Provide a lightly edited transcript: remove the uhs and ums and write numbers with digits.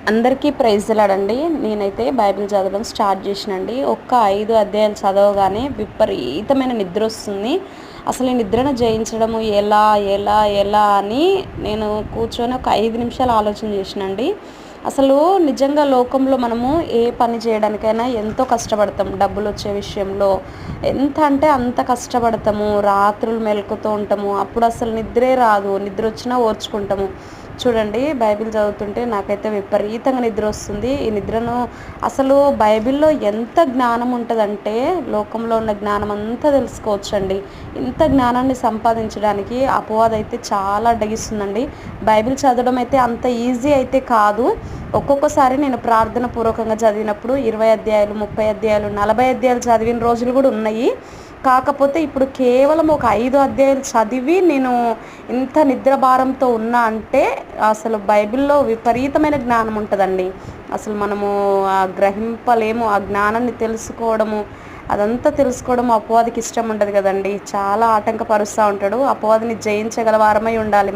అందరికీ ప్రైజ్లాడండి. నేనైతే బైబిల్ చదవడం స్టార్ట్ చేసినండి. ఒక్క 5 అధ్యాయాలు చదవగానే విపరీతమైన నిద్రొస్తుంది. అసలు ఈ నిద్రను జయించడము ఎలా, ఎలా, ఎలా అని నేను కూర్చొని ఒక 5 నిమిషాలు ఆలోచన చేసినండి. అసలు నిజంగా లోకంలో మనము ఏ పని చేయడానికైనా ఎంతో కష్టపడతాం. డబ్బులొచ్చే విషయంలో ఎంత అంటే అంత కష్టపడతాము. రాత్రులు మెలుకుతూ ఉంటాము. అప్పుడు అసలు నిద్రే రాదు. నిద్రొచ్చినా ఓర్చుకుంటాము. చూడండి, బైబిల్ చదువుతుంటే నాకైతే విపరీతంగా నిద్ర వస్తుంది. ఈ నిద్రను అసలు బైబిల్లో ఎంత జ్ఞానం ఉంటుందంటే లోకంలో ఉన్న జ్ఞానం అంతా తెలుసుకోవచ్చండి. ఇంత జ్ఞానాన్ని సంపాదించడానికి అపవాదం అయితే చాలా అడ్డగిస్తుందండి. బైబిల్ చదవడం అయితే అంత ఈజీ అయితే కాదు. ఒక్కొక్కసారి నేను ప్రార్థన పూర్వకంగా చదివినప్పుడు 20 అధ్యాయాలు, 30 అధ్యాయాలు, 40 అధ్యాయాలు చదివిన రోజులు కూడా ఉన్నాయి. కాకపోతే ఇప్పుడు కేవలం ఒక 5 అధ్యాయాలు చదివి నేను ఇంత నిద్ర భారంతో ఉన్నా అంటే అసలు బైబిల్లో విపరీతమైన జ్ఞానం ఉంటుందండి. అసలు మనము గ్రహింపలేము. ఆ జ్ఞానాన్ని తెలుసుకోవడము, అదంతా తెలుసుకోవడం అపవాదికి ఇష్టం ఉండదు కదండి. చాలా ఆటంకపరుస్తూ ఉంటాడు. అపవాదిని జయించగల వారమై ఉండాలి.